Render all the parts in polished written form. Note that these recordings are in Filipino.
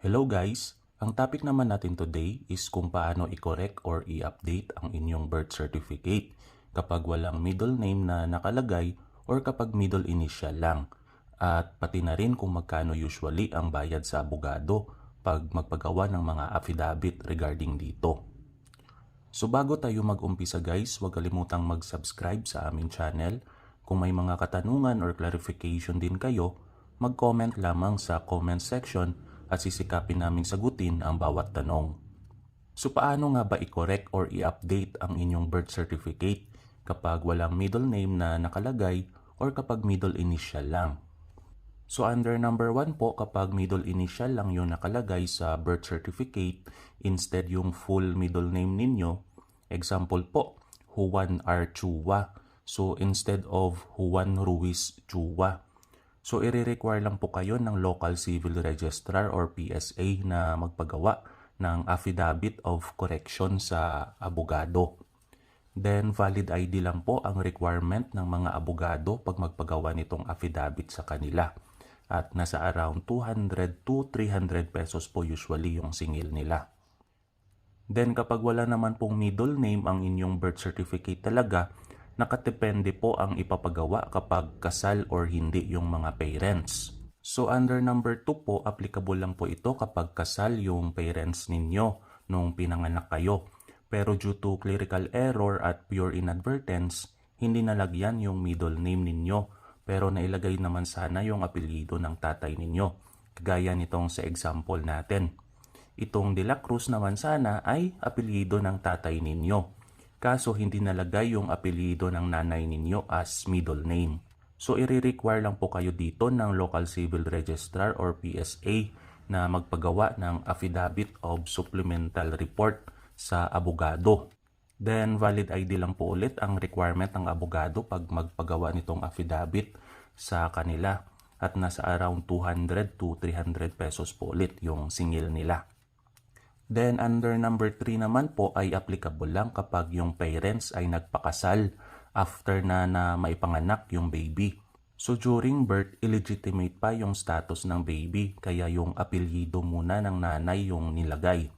Hello guys! Ang topic naman natin today is kung paano i-correct or i-update ang inyong birth certificate kapag walang middle name na nakalagay or kapag middle initial lang. At pati na rin kung magkano usually ang bayad sa abogado pag magpagawa ng mga affidavit regarding dito. So bago tayo mag-umpisa guys, huwag kalimutang mag-subscribe sa aming channel. Kung may mga katanungan or clarification din kayo, mag-comment lamang sa comment section at sisikapin naming sagutin ang bawat tanong. So paano nga ba i-correct or i-update ang inyong birth certificate kapag walang middle name na nakalagay or kapag middle initial lang? So under number 1 po, kapag middle initial lang yung nakalagay sa birth certificate instead yung full middle name ninyo, example po, Juan R. Chua. So instead of Juan Ruiz Chua. So i-require lang po kayo ng local civil registrar or PSA na magpagawa ng affidavit of correction sa abogado. Then valid ID lang po ang requirement ng mga abogado pag magpagawa nitong affidavit sa kanila. At nasa around 200 to 300 pesos po usually yung singil nila. Then kapag wala naman pong middle name ang inyong birth certificate talaga, nakadepende po ang ipapagawa kapag kasal or hindi yung mga parents. So under number 2 po, applicable lang po ito kapag kasal yung parents ninyo nung pinanganak kayo. Pero due to clerical error at pure inadvertence, hindi nalagyan yung middle name ninyo. Pero nailagay naman sana yung apelyido ng tatay ninyo. Kagaya nitong sa example natin. Itong De La Cruz naman sana ay apelyido ng tatay ninyo. Kaso hindi nalagay yung apelyido ng nanay ninyo as middle name. So i-require lang po kayo dito ng local civil registrar or PSA na magpagawa ng affidavit of supplemental report sa abogado. Then valid ID lang po ulit ang requirement ng abogado pag magpagawa nitong affidavit sa kanila at nasa around 200 to 300 pesos po ulit yung singil nila. Then under number 3 naman po ay applicable lang kapag yung parents ay nagpakasal after na maipanganak yung baby. So during birth, illegitimate pa yung status ng baby kaya yung apelyido muna ng nanay yung nilagay.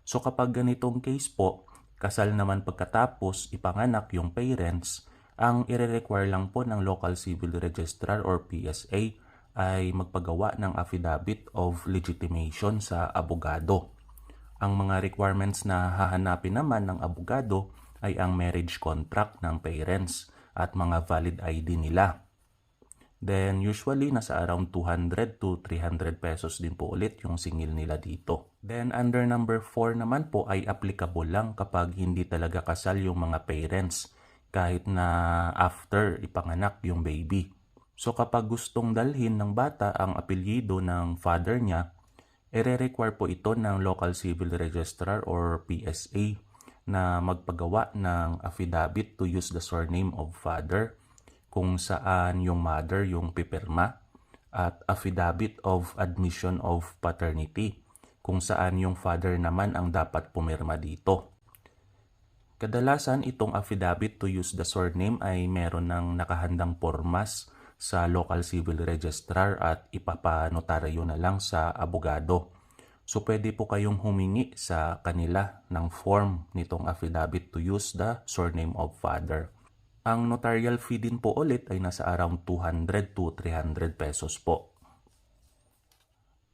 So kapag ganitong case po, kasal naman pagkatapos ipanganak yung parents, ang i-require lang po ng local civil registrar or PSA ay magpagawa ng affidavit of legitimation sa abogado. Ang mga requirements na hahanapin naman ng abogado ay ang marriage contract ng parents at mga valid ID nila. Then usually nasa around 200 to 300 pesos din po ulit yung singil nila dito. Then under number 4 naman po ay applicable lang kapag hindi talaga kasal yung mga parents kahit na after ipanganak yung baby. So kapag gustong dalhin ng bata ang apelyido ng father niya, i-require po ito ng local civil registrar or PSA na magpagawa ng affidavit to use the surname of father kung saan yung mother yung pipirma at affidavit of admission of paternity kung saan yung father naman ang dapat pumirma dito. Kadalasan itong affidavit to use the surname ay meron ng nakahandang pormas sa local civil registrar at ipapanotaryo na lang sa abogado. So pwede po kayong humingi sa kanila ng form nitong affidavit to use the surname of father. Ang notarial fee din po ulit ay nasa around 200 to 300 pesos po.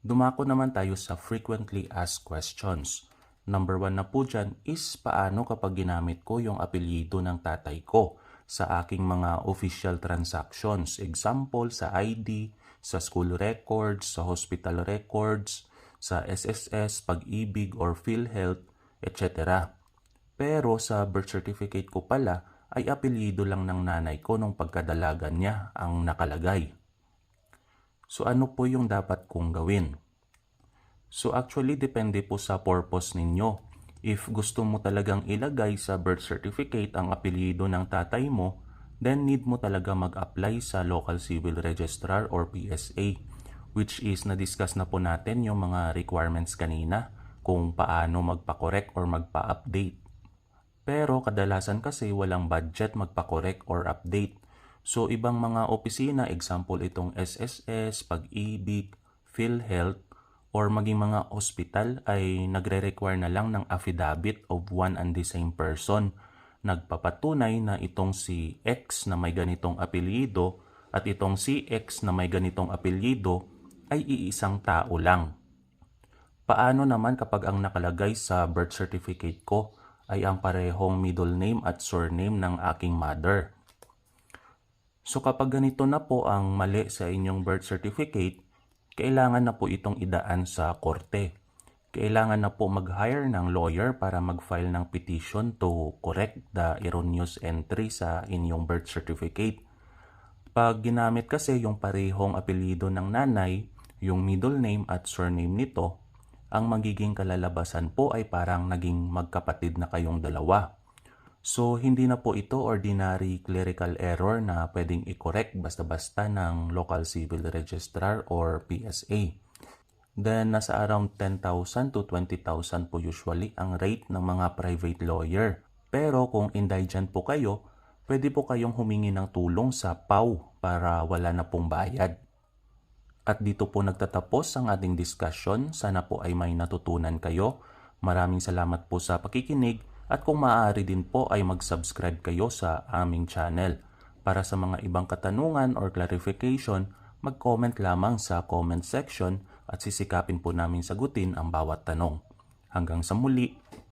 Dumako naman tayo sa frequently asked questions. Number 1 na po dyan is paano kapag ginamit ko yung apelyido ng tatay ko sa aking mga official transactions. Example, sa ID, sa school records, sa hospital records, sa SSS, Pag-ibig or PhilHealth, etc. Pero sa birth certificate ko pala ay apelyido lang ng nanay ko nung pagkadalaga niya ang nakalagay. So ano po yung dapat kong gawin? So actually depende po sa purpose ninyo. If gusto mo talagang ilagay sa birth certificate ang apelyido ng tatay mo, then need mo talaga mag-apply sa local civil registrar or PSA, which is na-discuss na po natin yung mga requirements kanina kung paano magpa-correct or magpa-update. Pero kadalasan kasi walang budget magpa-correct or update. So ibang mga opisina, example itong SSS, Pag-ibig, PhilHealth, or maging mga ospital ay nagre-require na lang ng affidavit of one and the same person. Nagpapatunay na itong si X na may ganitong apelyido at itong si X na may ganitong apelyido ay iisang tao lang. Paano naman kapag ang nakalagay sa birth certificate ko ay ang parehong middle name at surname ng aking mother? So kapag ganito na po ang mali sa inyong birth certificate, kailangan na po itong idaan sa korte. Kailangan na po mag-hire ng lawyer para mag-file ng petition to correct the erroneous entry sa inyong birth certificate. Pag ginamit kasi yung parehong apelyido ng nanay, yung middle name at surname nito, ang magiging kalalabasan po ay parang naging magkapatid na kayong dalawa. So, hindi na po ito ordinary clerical error na pwedeng i-correct basta-basta ng local civil registrar or PSA. Then, nasa around 10,000 to 20,000 po usually ang rate ng mga private lawyer. Pero kung indigent po kayo, pwede po kayong humingi ng tulong sa PAW para wala na pong bayad. At dito po nagtatapos ang ating discussion. Sana po ay may natutunan kayo. Maraming salamat po sa pakikinig at kung maaari din po ay mag-subscribe kayo sa aming channel. Para sa mga ibang katanungan or clarification, mag-comment lamang sa comment section at sisikapin po namin sagutin ang bawat tanong. Hanggang sa muli!